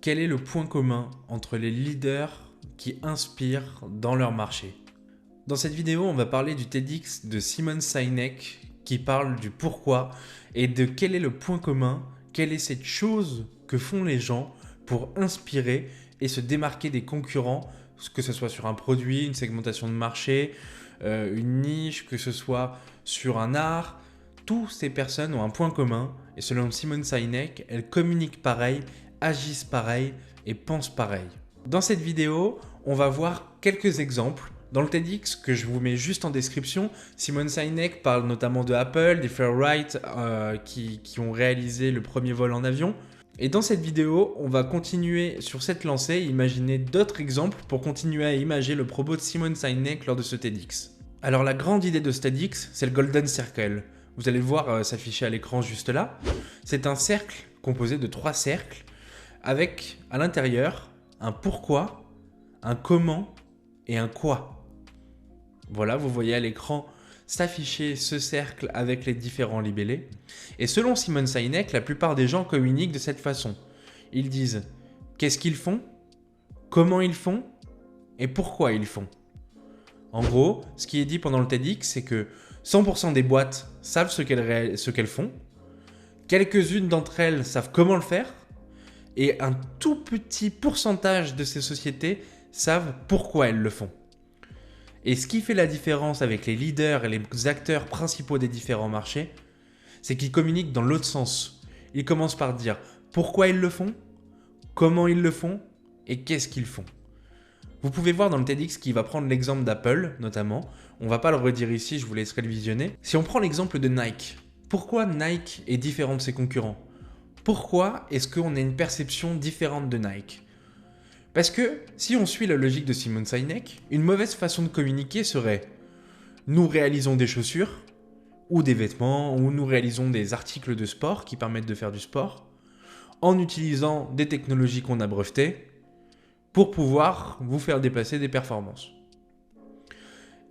Quel est le point commun entre les leaders qui inspirent dans leur marché? Dans cette vidéo, on va parler du TEDx de Simon Sinek qui parle du pourquoi et de quel est le point commun, quelle est cette chose que font les gens pour inspirer et se démarquer des concurrents, que ce soit sur un produit, une segmentation de marché, une niche, que ce soit sur un art. Toutes ces personnes ont un point commun et selon Simon Sinek, elles communiquent pareil, agissent pareil et pensent pareil. Dans cette vidéo, on va voir quelques exemples. Dans le TEDx que je vous mets juste en description, Simon Sinek parle notamment de Apple, des Fairlight qui ont réalisé le premier vol en avion. Et dans cette vidéo, on va continuer sur cette lancée et imaginer d'autres exemples pour continuer à imager le propos de Simon Sinek lors de ce TEDx. Alors la grande idée de ce TEDx, c'est le Golden Circle. Vous allez le voir s'afficher à l'écran juste là. C'est un cercle composé de 3 cercles avec à l'intérieur un pourquoi, un comment et un quoi. Voilà, vous voyez à l'écran s'afficher ce cercle avec les différents libellés. Et selon Simon Sinek, la plupart des gens communiquent de cette façon. Ils disent qu'est-ce qu'ils font, comment ils font et pourquoi ils font. En gros, ce qui est dit pendant le TEDx, c'est que 100% des boîtes savent ce qu'elles font, quelques-unes d'entre elles savent comment le faire, et un tout petit pourcentage de ces sociétés savent pourquoi elles le font. Et ce qui fait la différence avec les leaders et les acteurs principaux des différents marchés, c'est qu'ils communiquent dans l'autre sens. Ils commencent par dire pourquoi ils le font, comment ils le font et qu'est-ce qu'ils font. Vous pouvez voir dans le TEDx qu'il va prendre l'exemple d'Apple notamment. On ne va pas le redire ici, je vous laisserai le visionner. Si on prend l'exemple de Nike, pourquoi Nike est différent de ses concurrents? Pourquoi est-ce qu'on a une perception différente de Nike? Parce que si on suit la logique de Simon Sinek, une mauvaise façon de communiquer serait nous réalisons des chaussures ou des vêtements ou nous réalisons des articles de sport qui permettent de faire du sport en utilisant des technologies qu'on a brevetées pour pouvoir vous faire dépasser des performances.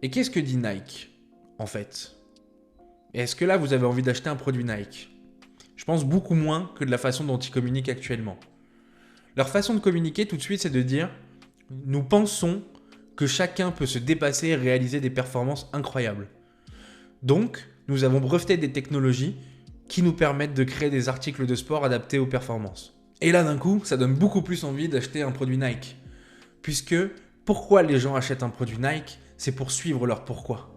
Et qu'est-ce que dit Nike en fait? Est-ce que là vous avez envie d'acheter un produit Nike? Je pense beaucoup moins que de la façon dont ils communiquent actuellement. Leur façon de communiquer tout de suite, c'est de dire « Nous pensons que chacun peut se dépasser et réaliser des performances incroyables. Donc, nous avons breveté des technologies qui nous permettent de créer des articles de sport adaptés aux performances. » Et là, d'un coup, ça donne beaucoup plus envie d'acheter un produit Nike. Puisque, pourquoi les gens achètent un produit Nike? C'est pour suivre leur pourquoi.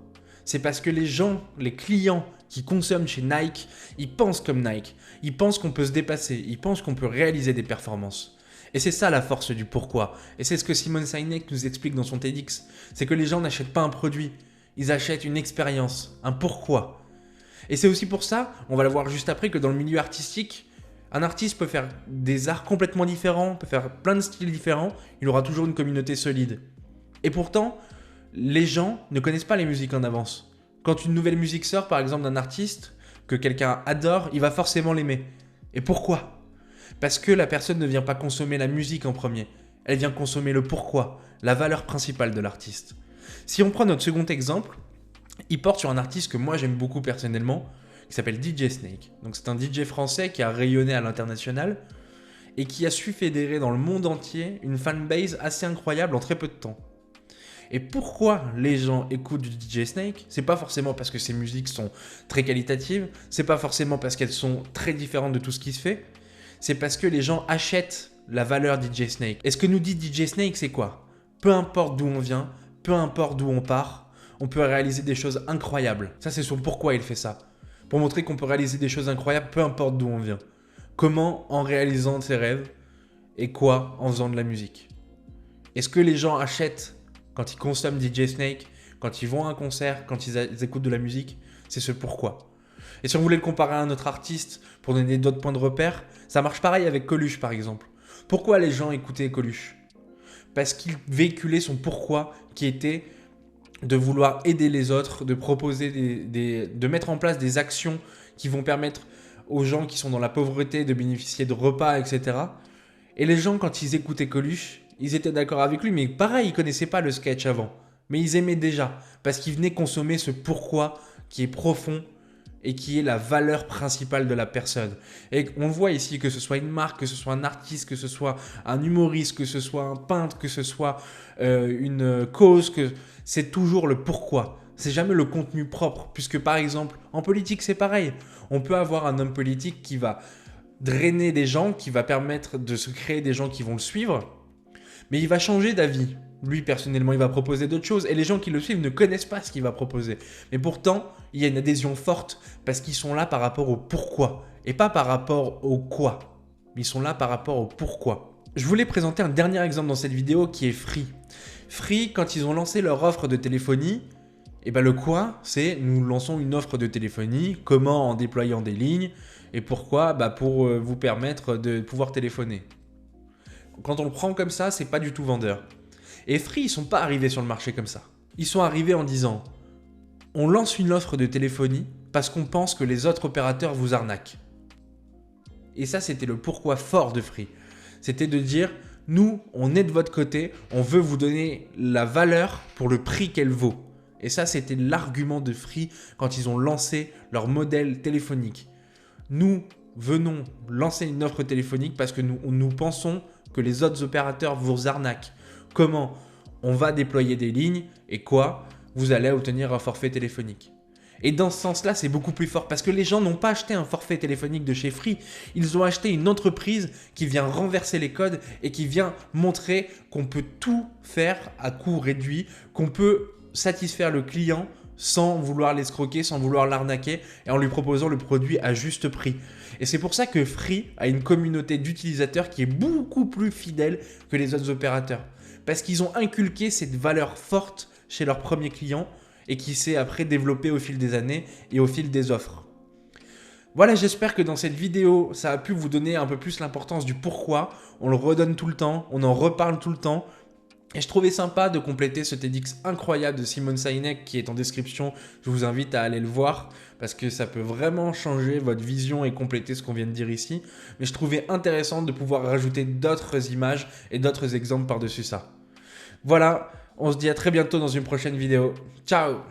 C'est parce que les gens, les clients qui consomment chez Nike, ils pensent comme Nike. Ils pensent qu'on peut se dépasser. Ils pensent qu'on peut réaliser des performances. Et c'est ça la force du pourquoi. Et c'est ce que Simon Sinek nous explique dans son TEDx. C'est que les gens n'achètent pas un produit. Ils achètent une expérience, un pourquoi. Et c'est aussi pour ça, on va le voir juste après, que dans le milieu artistique, un artiste peut faire des arts complètement différents, peut faire plein de styles différents, il aura toujours une communauté solide. Et pourtant, les gens ne connaissent pas les musiques en avance. Quand une nouvelle musique sort, par exemple d'un artiste, que quelqu'un adore, il va forcément l'aimer. Et pourquoi ? Parce que la personne ne vient pas consommer la musique en premier, elle vient consommer le pourquoi, la valeur principale de l'artiste. Si on prend notre second exemple, il porte sur un artiste que moi j'aime beaucoup personnellement, qui s'appelle DJ Snake. Donc c'est un DJ français qui a rayonné à l'international et qui a su fédérer dans le monde entier une fanbase assez incroyable en très peu de temps. Et pourquoi les gens écoutent du DJ Snake? C'est pas forcément parce que ses musiques sont très qualitatives, c'est pas forcément parce qu'elles sont très différentes de tout ce qui se fait, c'est parce que les gens achètent la valeur DJ Snake. Et ce que nous dit DJ Snake, c'est quoi? Peu importe d'où on vient, peu importe d'où on part, on peut réaliser des choses incroyables. Ça, c'est son pourquoi il fait ça. Pour montrer qu'on peut réaliser des choses incroyables, peu importe d'où on vient. Comment? En réalisant ses rêves. Et quoi? En faisant de la musique. Est-ce que les gens achètent quand ils consomment DJ Snake, quand ils vont à un concert, quand ils écoutent de la musique? C'est ce pourquoi. Et si on voulait le comparer à un autre artiste pour donner d'autres points de repère, ça marche pareil avec Coluche par exemple. Pourquoi les gens écoutaient Coluche? Parce qu'il véhiculait son pourquoi qui était de vouloir aider les autres, de proposer de mettre en place des actions qui vont permettre aux gens qui sont dans la pauvreté de bénéficier de repas, etc. Et les gens, quand ils écoutaient Coluche, ils étaient d'accord avec lui, mais pareil, ils ne connaissaient pas le sketch avant. Mais ils aimaient déjà, parce qu'ils venaient consommer ce pourquoi qui est profond et qui est la valeur principale de la personne. Et on le voit ici, que ce soit une marque, que ce soit un artiste, que ce soit un humoriste, que ce soit un peintre, que ce soit une cause, que c'est toujours le pourquoi. C'est jamais le contenu propre, puisque par exemple, en politique, c'est pareil. On peut avoir un homme politique qui va drainer des gens, qui va permettre de se créer des gens qui vont le suivre, mais il va changer d'avis. Lui, personnellement, il va proposer d'autres choses et les gens qui le suivent ne connaissent pas ce qu'il va proposer. Mais pourtant, il y a une adhésion forte parce qu'ils sont là par rapport au pourquoi et pas par rapport au quoi. Ils sont là par rapport au pourquoi. Je voulais présenter un dernier exemple dans cette vidéo qui est Free. Free, quand ils ont lancé leur offre de téléphonie, et ben le quoi, c'est nous lançons une offre de téléphonie, comment en déployant des lignes et pourquoi pour vous permettre de pouvoir téléphoner. Quand on le prend comme ça, c'est pas du tout vendeur. Et Free, ils sont pas arrivés sur le marché comme ça. Ils sont arrivés en disant on lance une offre de téléphonie parce qu'on pense que les autres opérateurs vous arnaquent. Et ça, c'était le pourquoi fort de Free. C'était de dire nous, on est de votre côté, on veut vous donner la valeur pour le prix qu'elle vaut. Et ça, c'était l'argument de Free quand ils ont lancé leur modèle téléphonique. Nous venons lancer une offre téléphonique parce que nous pensons que les autres opérateurs vous arnaquent. Comment? On va déployer des lignes et quoi? Vous allez obtenir un forfait téléphonique. Et dans ce sens-là, c'est beaucoup plus fort parce que les gens n'ont pas acheté un forfait téléphonique de chez Free. Ils ont acheté une entreprise qui vient renverser les codes et qui vient montrer qu'on peut tout faire à coût réduit, qu'on peut satisfaire le client sans vouloir l'escroquer, sans vouloir l'arnaquer et en lui proposant le produit à juste prix. Et c'est pour ça que Free a une communauté d'utilisateurs qui est beaucoup plus fidèle que les autres opérateurs. Parce qu'ils ont inculqué cette valeur forte chez leurs premiers clients et qui s'est après développée au fil des années et au fil des offres. Voilà, j'espère que dans cette vidéo, ça a pu vous donner un peu plus l'importance du pourquoi. On le redonne tout le temps, on en reparle tout le temps. Et je trouvais sympa de compléter ce TEDx incroyable de Simon Sinek qui est en description. Je vous invite à aller le voir parce que ça peut vraiment changer votre vision et compléter ce qu'on vient de dire ici. Mais je trouvais intéressant de pouvoir rajouter d'autres images et d'autres exemples par-dessus ça. Voilà, on se dit à très bientôt dans une prochaine vidéo. Ciao!